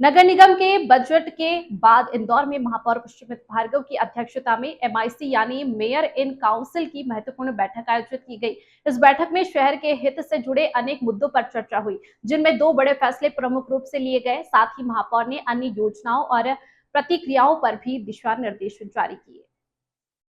नगर निगम के बजट के बाद इंदौर में महापौर पुष्पमित्र भार्गव की अध्यक्षता में एमआईसी यानी मेयर इन काउंसिल की महत्वपूर्ण बैठक आयोजित की गई। इस बैठक में शहर के हित से जुड़े अनेक मुद्दों पर चर्चा हुई, जिनमें दो बड़े फैसले प्रमुख रूप से लिए गए। साथ ही महापौर ने अन्य योजनाओं और प्रतिक्रियाओं पर भी दिशा निर्देश जारी किए।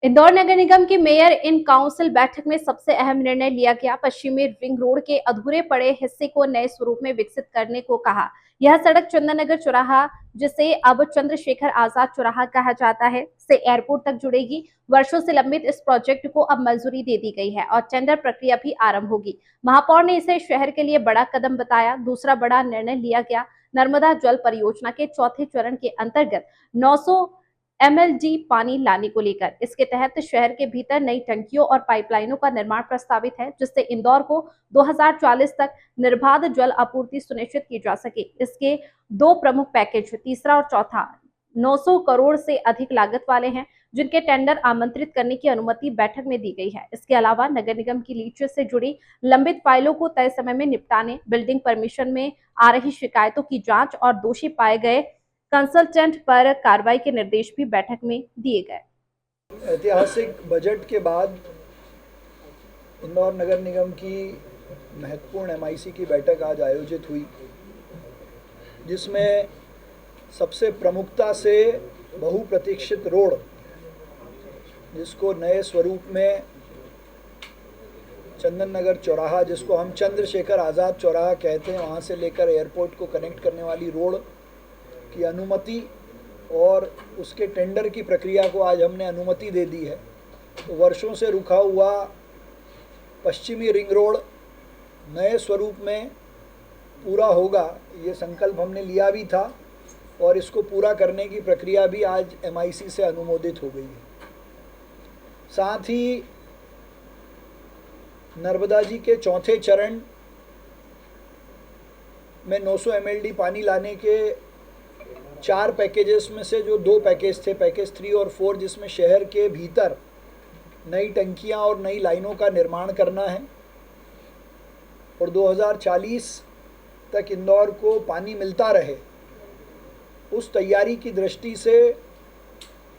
इंदौर नगर निगम की मेयर इन काउंसिल बैठक में सबसे अहम निर्णय लिया गया। पश्चिमी रिंग रोड के अधूरे पड़े हिस्से को नए स्वरूप में विकसित करने को कहा। यह सड़क चंदन नगर चौराहा, जिसे अब चंद्रशेखर आजाद चौराहा कहा जाता है, से एयरपोर्ट तक जुड़ेगी। वर्षों से लंबित इस प्रोजेक्ट को अब मंजूरी दे दी गई है और टेंडर प्रक्रिया भी आरंभ होगी। महापौर ने इसे शहर के लिए बड़ा कदम बताया। दूसरा बड़ा निर्णय लिया गया नर्मदा जल परियोजना के चौथे चरण के अंतर्गत 900 एमएलडी पानी लाने को लेकर। इसके तहत शहर के भीतर नई टंकियों और पाइपलाइनों का निर्माण प्रस्तावित है, जिससे इंदौर को 2040 तक निर्बाध जल आपूर्ति सुनिश्चित की जा सके। इसके दो प्रमुख पैकेज, तीसरा और चौथा, 900 करोड़ से अधिक लागत वाले हैं, जिनके टेंडर आमंत्रित करने की अनुमति बैठक में दी गई है। इसके अलावा नगर निगम की लीज से जुड़ी लंबित फाइलों को तय समय में निपटाने, बिल्डिंग परमिशन में आ रही शिकायतों की जांच और दोषी पाए गए कंसल्टेंट पर कार्रवाई के निर्देश भी बैठक में दिए गए। ऐतिहासिक बजट के बाद इंदौर नगर निगम की महत्वपूर्ण एमआईसी की बैठक आज आयोजित हुई, जिसमें सबसे प्रमुखता से बहुप्रतीक्षित रोड, जिसको नए स्वरूप में चंदन नगर चौराहा, जिसको हम चंद्रशेखर आज़ाद चौराहा कहते हैं, वहाँ से लेकर एयरपोर्ट को कनेक्ट करने वाली रोड की अनुमति और उसके टेंडर की प्रक्रिया को आज हमने अनुमति दे दी है। तो वर्षों से रुका हुआ पश्चिमी रिंग रोड नए स्वरूप में पूरा होगा, ये संकल्प हमने लिया भी था और इसको पूरा करने की प्रक्रिया भी आज एमआईसी से अनुमोदित हो गई है। साथ ही नर्मदा जी के चौथे चरण में 900 एमएलडी पानी लाने के 4 पैकेजेस में से जो 2 पैकेज थे, पैकेज 3 और 4, जिसमें शहर के भीतर नई टंकियां और नई लाइनों का निर्माण करना है और 2040 तक इंदौर को पानी मिलता रहे, उस तैयारी की दृष्टि से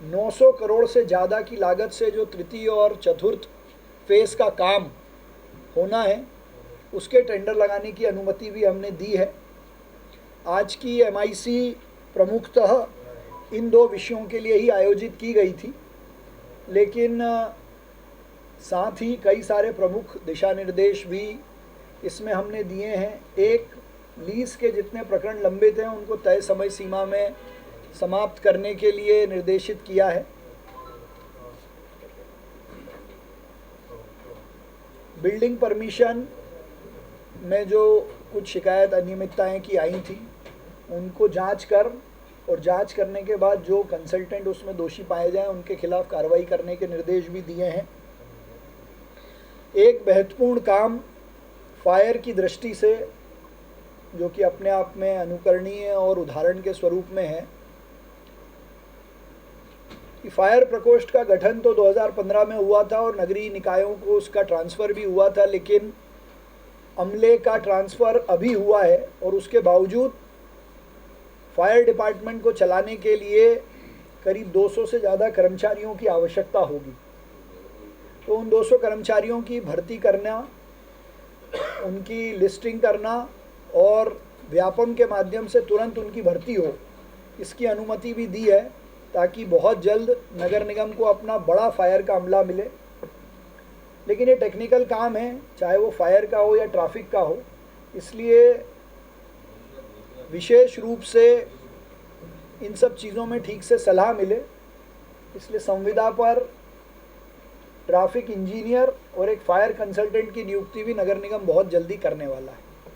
900 करोड़ से ज़्यादा की लागत से जो तृतीय और चतुर्थ फेज़ का काम होना है, उसके टेंडर लगाने की अनुमति भी हमने दी है। आज की एमआईसी प्रमुखतः इन 2 विषयों के लिए ही आयोजित की गई थी, लेकिन साथ ही कई सारे प्रमुख दिशा निर्देश भी इसमें हमने दिए हैं। एक, लीज के जितने प्रकरण लंबित हैं उनको तय समय सीमा में समाप्त करने के लिए निर्देशित किया है। बिल्डिंग परमिशन में जो कुछ शिकायत अनियमितताएं की आई थी, उनको जांच कर और जांच करने के बाद जो कंसल्टेंट उसमें दोषी पाए जाएं, उनके खिलाफ कार्रवाई करने के निर्देश भी दिए हैं। एक महत्वपूर्ण काम फायर की दृष्टि से, जो कि अपने आप में अनुकरणीय और उदाहरण के स्वरूप में है, कि फायर प्रकोष्ठ का गठन तो 2015 में हुआ था और नगरीय निकायों को उसका ट्रांसफ़र भी हुआ था, लेकिन अमले का ट्रांसफ़र अभी हुआ है और उसके बावजूद फायर डिपार्टमेंट को चलाने के लिए करीब 200 से ज़्यादा कर्मचारियों की आवश्यकता होगी। तो उन 200 कर्मचारियों की भर्ती करना, उनकी लिस्टिंग करना और व्यापम के माध्यम से तुरंत उनकी भर्ती हो, इसकी अनुमति भी दी है, ताकि बहुत जल्द नगर निगम को अपना बड़ा फायर का अमला मिले। लेकिन ये टेक्निकल काम है, चाहे वो फायर का हो या ट्रैफिक का हो, इसलिए विशेष रूप से इन सब चीज़ों में ठीक से सलाह मिले, इसलिए संविदा पर ट्रैफिक इंजीनियर और एक फायर कंसल्टेंट की नियुक्ति भी नगर निगम बहुत जल्दी करने वाला है।